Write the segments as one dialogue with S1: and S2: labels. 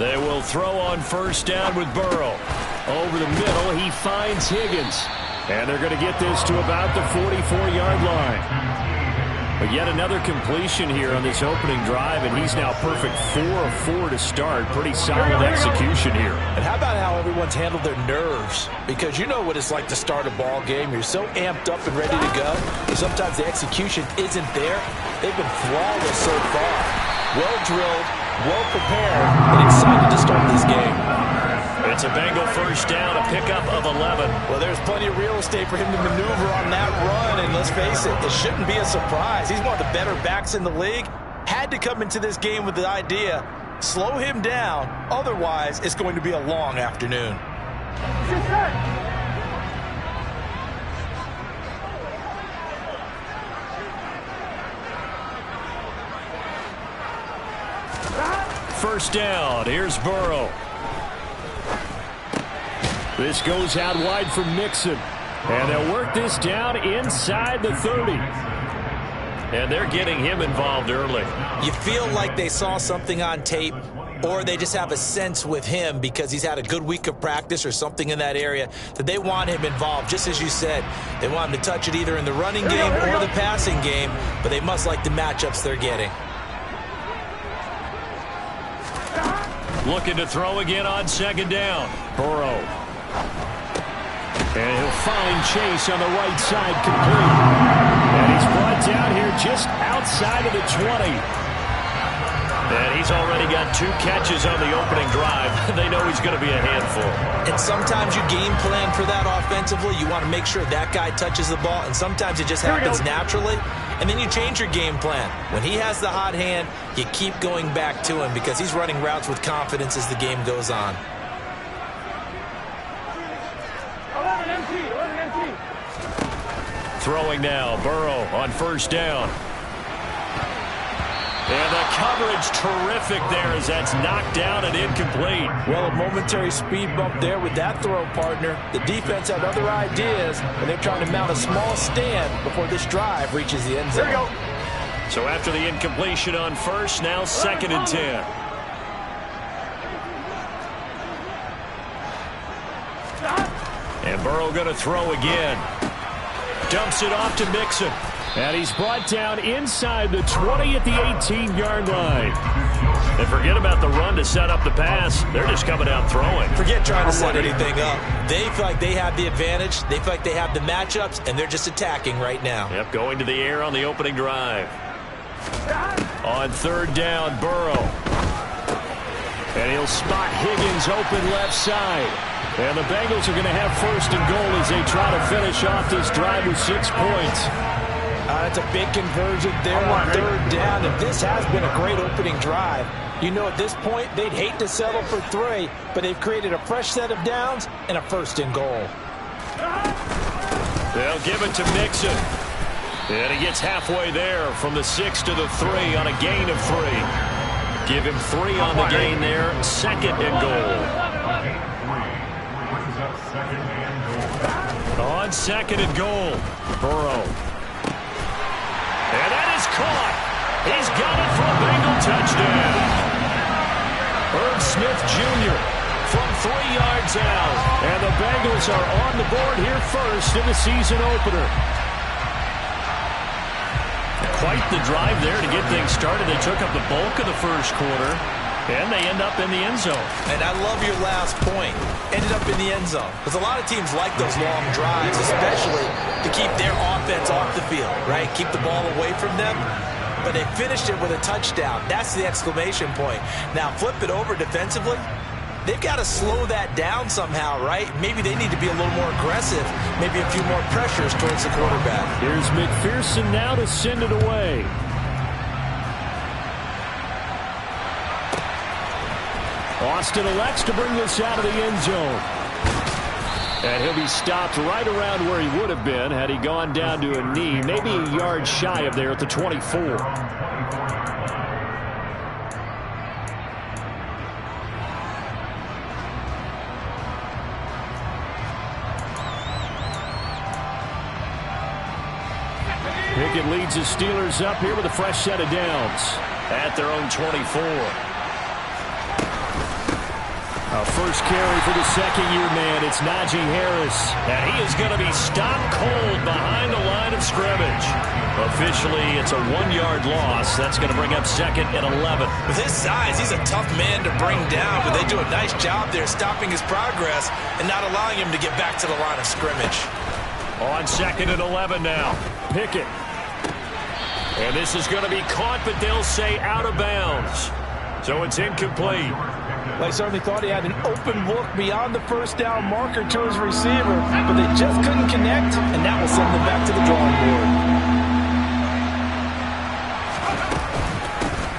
S1: They will throw on first down with Burrow. Over the middle, he finds Higgins. And they're going to get this to about the 44-yard line. But yet another completion here on this opening drive, and he's now perfect 4 of 4 to start. Pretty solid execution here.
S2: And how about how everyone's handled their nerves? Because you know what it's like to start a ball game. You're so amped up and ready to go. And sometimes the execution isn't there. They've been flawless so far. Well-drilled, well-prepared, and excited to start this game.
S1: It's a Bengal first down, a pickup of 11.
S2: Well, there's plenty of real estate for him to maneuver on that run, and let's face it, it shouldn't be a surprise. He's one of the better backs in the league. Had to come into this game with the idea, slow him down, otherwise it's going to be a long afternoon.
S1: First down, here's Burrow. This goes out wide for Mixon. And they'll work this down inside the 30. And they're getting him involved early.
S2: You feel like they saw something on tape, or they just have a sense with him because he's had a good week of practice or something in that area that they want him involved. Just as you said, they want him to touch it either in the running game or the passing game, but they must like the matchups they're getting.
S1: Looking to throw again on second down. Burrow. And he'll find Chase on the right side, complete. And he's brought down here just outside of the 20. And he's already got 2 catches on the opening drive. They know he's going to be a handful.
S2: And sometimes you game plan for that offensively. You want to make sure that guy touches the ball, and sometimes it just happens naturally. And then you change your game plan. When he has the hot hand, you keep going back to him because he's running routes with confidence as the game goes on.
S1: Throwing now, Burrow on first down. And the coverage terrific there as that's knocked down and incomplete.
S2: Well, a momentary speed bump there with that throw, partner. The defense had other ideas, and they're trying to mount a small stand before this drive reaches the end zone.
S1: There you go. So after the incompletion on first, now 2nd and 10. And Burrow going to throw again. Dumps it off to Mixon. And he's brought down inside the 20 at the 18-yard line. And forget about the run to set up the pass. They're just coming out throwing.
S2: Forget trying to set anything up. They feel like they have the advantage. They feel like they have the matchups, and they're just attacking right now.
S1: Yep, going to the air on the opening drive. On third down, Burrow. And he'll spot Higgins open left side. And the Bengals are going to have first and goal as they try to finish off this drive with 6 points.
S2: That's a big conversion there on third down, and this has been a great opening drive. You know, at this point, they'd hate to settle for 3, but they've created a fresh set of downs and a first and goal.
S1: They'll give it to Mixon. And he gets halfway there from the 6 to the 3 on a gain of 3. Give him 3 on the gain there, 2nd and goal. On 2nd and goal, Burrow. And that is caught. He's got it for a Bengal touchdown. Herb Smith Jr. from 3 yards out. And the Bengals are on the board here first in the season opener. Quite the drive there to get things started. They took up the bulk of the first quarter. And they end up in the end zone.
S2: And I love your last point. Ended up in the end zone. Because a lot of teams like those long drives, especially to keep their offense off the field, right? Keep the ball away from them. But they finished it with a touchdown. That's the exclamation point. Now, flip it over defensively. They've got to slow that down somehow, right? Maybe they need to be a little more aggressive. Maybe a few more pressures towards the quarterback.
S1: Here's McPherson now to send it away. Austin elects to bring this out of the end zone. And he'll be stopped right around where he would have been had he gone down to a knee, maybe a yard shy of there at the 24. Pickett leads the Steelers up here with a fresh set of downs at their own 24. A first carry for the second-year man. It's Najee Harris. And he is going to be stopped cold behind the line of scrimmage. Officially, it's a 1-yard loss. That's going to bring up second and 11.
S2: With his size, he's a tough man to bring down, but they do a nice job there stopping his progress and not allowing him to get back to the line of scrimmage.
S1: On second and 11 now. Pickett. And this is going to be caught, but they'll say out of bounds. So it's incomplete.
S3: They certainly thought he had an open look beyond the first down marker to his receiver, but they just couldn't connect, and that will send them back to the drawing board.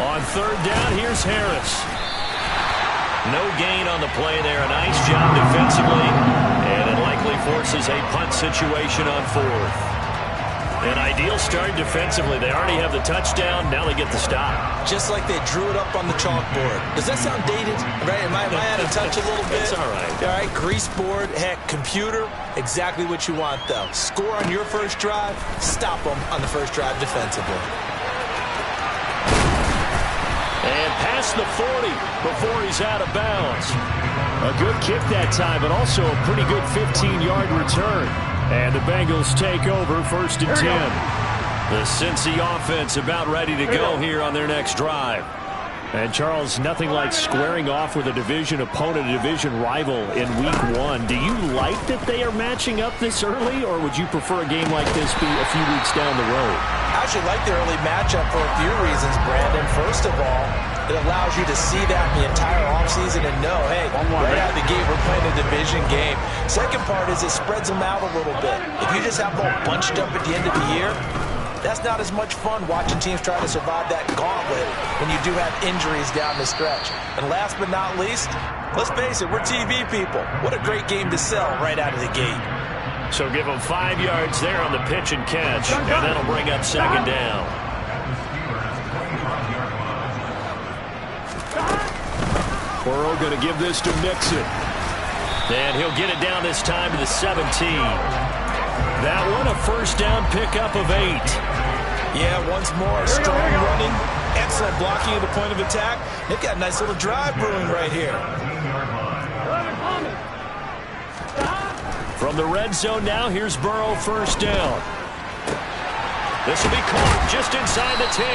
S1: On third down, here's Harris. No gain on the play there. A nice job defensively, and it likely forces a punt situation on fourth. An ideal start defensively. They already have the touchdown. Now they get the stop.
S2: Just like they drew it up on the chalkboard. Does that sound dated? Right? Am I out of touch a little bit?
S1: It's all right.
S2: All right, grease board, heck, computer, exactly what you want, though. Score on your first drive, stop them on the first drive defensively.
S1: And past the 40 before he's out of bounds. A good kick that time, but also a pretty good 15-yard return. And the Bengals take over first and 10. The Cincy offense about ready to go here on their next drive. And, Charles, nothing like squaring off with a division opponent, a division rival in Week 1. Do you like that they are matching up this early, or would you prefer a game like this be a few weeks down the road?
S2: I actually like the early matchup for a few reasons, Brandon. First of all, it allows you to see that in the entire offseason and know, hey, right out of the gate, we're playing a division game. Second part is it spreads them out a little bit. If you just have them all bunched up at the end of the year, that's not as much fun watching teams try to survive that gauntlet when you do have injuries down the stretch. And last but not least, let's face it, we're TV people. What a great game to sell right out of the gate.
S1: So give them 5 yards there on the pitch and catch, and that'll bring up second down. Burrow going to give this to Mixon. And he'll get it down this time to the 17. That one a first down pickup of 8.
S2: Yeah, once more, strong running, excellent blocking at the point of attack. They've got a nice little drive brewing right here.
S1: From the red zone now, here's Burrow first down. This will be caught just inside the 10.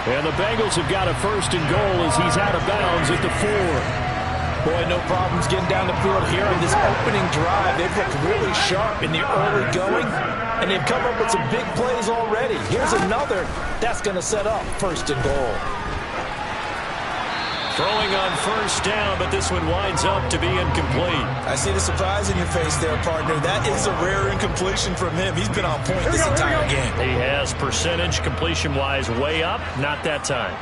S1: And the Bengals have got a first and goal as he's out of bounds at the 4.
S3: Boy, no problems getting down the field here on this opening drive. They've looked really sharp in the early going, and they've come up with some big plays already. Here's another. That's going to set up first and goal.
S1: Throwing on first down, but this one winds up to be incomplete.
S2: I see the surprise in your face there, partner. That is a rare incompletion from him. He's been on point this entire game.
S1: He has percentage completion-wise way up. Not that time.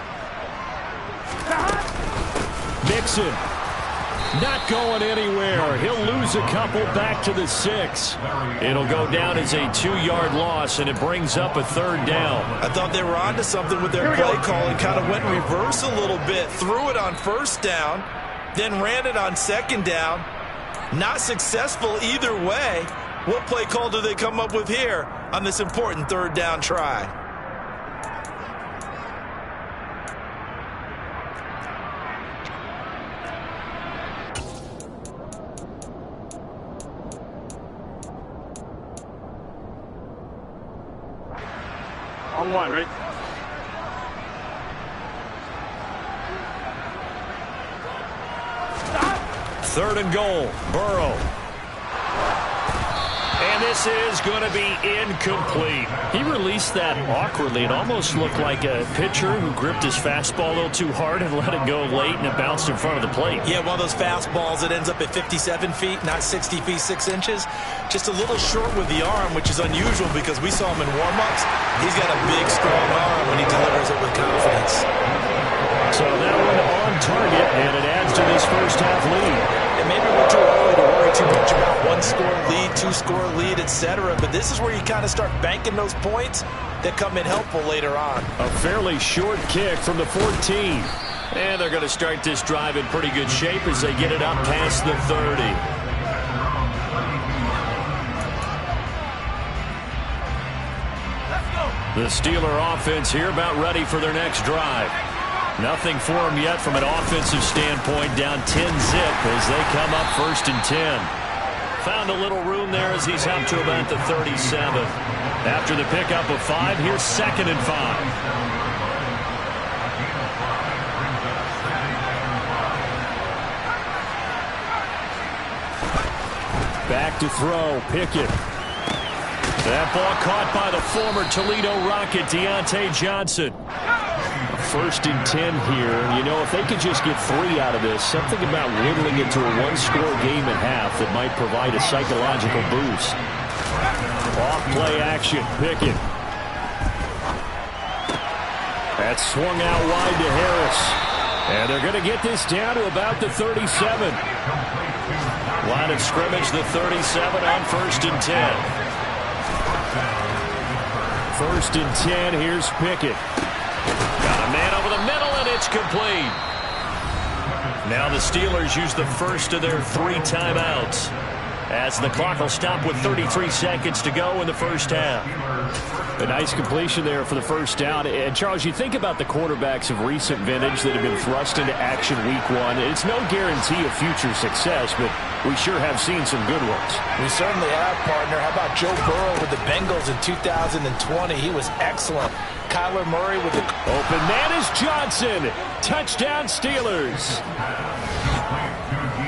S1: Mixon. Not going anywhere. He'll lose a couple back to the 6. It'll go down as a 2-yard loss, and it brings up a third down.
S2: I thought they were onto something with their play call and kind of went in reverse a little bit. Threw it on first down, then ran it on second down. Not successful either way. What play call do they come up with here on this important third down try?
S3: On one, right?
S1: Third and goal. Burrow. And this is going to be incomplete. He released that awkwardly. It almost looked like a pitcher who gripped his fastball a little too hard and let it go late, and it bounced in front of the plate.
S2: Yeah, one of those fastballs that ends up at 57 feet, not 60 feet, 6 inches. Just a little short with the arm, which is unusual because we saw him in warm-ups. He's got a big, strong arm when he delivers it with confidence.
S1: So that one on target, and it adds to this first half lead.
S2: And maybe we're too early to worry too much about 1-score lead, 2-score lead, etc. But this is where you kind of start banking those points that come in helpful later on.
S1: A fairly short kick from the 14. And they're going to start this drive in pretty good shape as they get it up past the 30. The Steeler offense here about ready for their next drive. Nothing for him yet from an offensive standpoint, down 10-zip as they come up 1st and 10. Found a little room there as he's up to about the 37. After the pickup of 5, here's 2nd and 5. Back to throw, Pickett. That ball caught by the former Toledo Rocket, Deontay Johnson. 1st and 10 here. You know, if they could just get 3 out of this, something about whittling it to a 1-score game at half that might provide a psychological boost. Off play action, Pickett. That's swung out wide to Harris. And they're going to get this down to about the 37. Line of scrimmage, the 37 on 1st and 10. 1st and 10, here's Pickett. Got a man over the middle, and it's complete. Now the Steelers use the first of their 3 timeouts, as the clock will stop with 33 seconds to go in the first half. A nice completion there for the first down. And, Charles, you think about the quarterbacks of recent vintage that have been thrust into action week 1. It's no guarantee of future success, but we sure have seen some good ones.
S3: We certainly have, partner. How about Joe Burrow with the Bengals in 2020? He was excellent. Kyler Murray with the...
S1: Open man is Johnson. Touchdown, Steelers.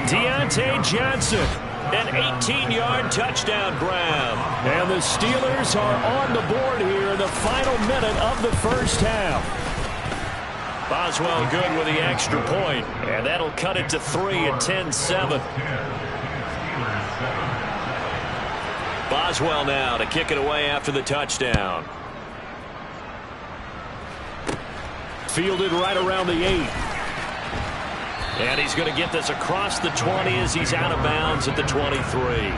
S1: Deontay Johnson. An 18-yard touchdown grab. And the Steelers are on the board here in the final minute of the first half. Boswell good with the extra point, and that'll cut it to 3 at 10-7. Boswell now to kick it away after the touchdown. Fielded right around the 8. And he's going to get this across the 20 as he's out of bounds at the 23.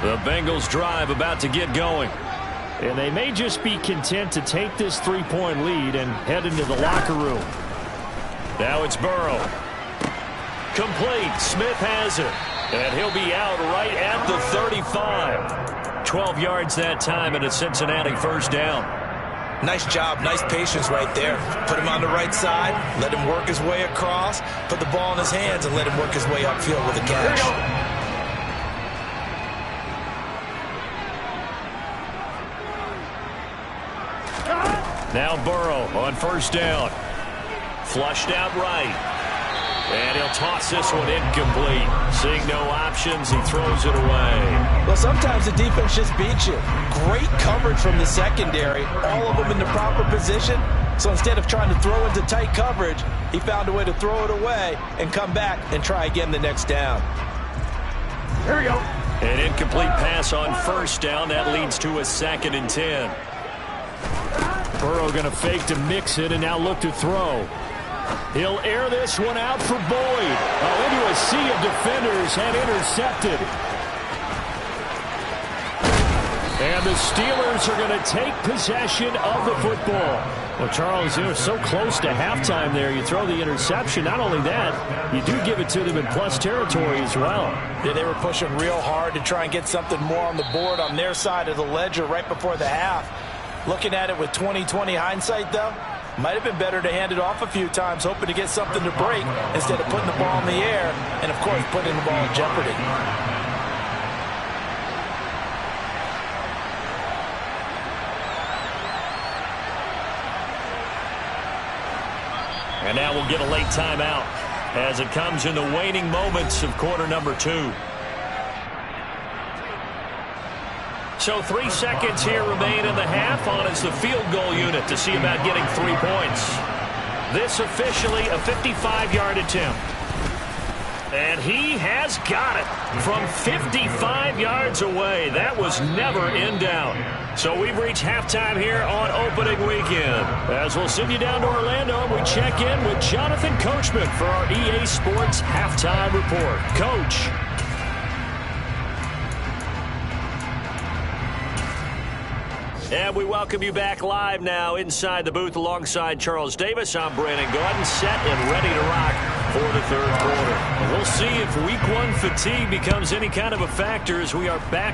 S1: The Bengals drive about to get going. And they may just be content to take this 3-point lead and head into the locker room. Now it's Burrow. Complete. Smith has it. And he'll be out right at the 35. 12 yards that time and a Cincinnati first down.
S2: Nice job. Nice patience right there. Put him on the right side. Let him work his way across. Put the ball in his hands and let him work his way upfield with a catch. Now Burrow on first down. Flushed out right. And he'll toss this one incomplete. Seeing no options, he throws it away.
S3: Well, sometimes the defense just beats you. Great coverage from the secondary. All of them in the proper position. So instead of trying to throw into tight coverage, he found a way to throw it away and come back and try again the next down.
S1: Here we go. An incomplete pass on first down. That leads to a 2nd and 10. Burrow going to fake to mix it and now look to throw. He'll air this one out for Boyd. Into a sea of defenders and intercepted. And the Steelers are going to take possession of the football. Well, Charles, they were so close to halftime there. You throw the interception. Not only that, you do give it to them in plus territory as well.
S3: Yeah, they were pushing real hard to try and get something more on the board on their side of the ledger right before the half. Looking at it with 20/20 hindsight, though, might have been better to hand it off a few times, hoping to get something to break instead of putting the ball in the air and, of course, putting the ball in jeopardy.
S1: And now we'll get a late timeout as it comes in the waning moments of quarter number 2. So 3 seconds here remain in the half on as the field goal unit to see about getting 3 points. This officially a 55-yard attempt. And he has got it from 55 yards away. That was never in doubt. So we've reached halftime here on opening weekend. As we'll send you down to Orlando, and we check in with Jonathan Coachman for our EA Sports Halftime Report. Coach. And we welcome you back live now inside the booth alongside Charles Davis. I'm Brandon Gaudin, set and ready to rock for the third quarter. We'll see if week one fatigue becomes any kind of a factor as we are back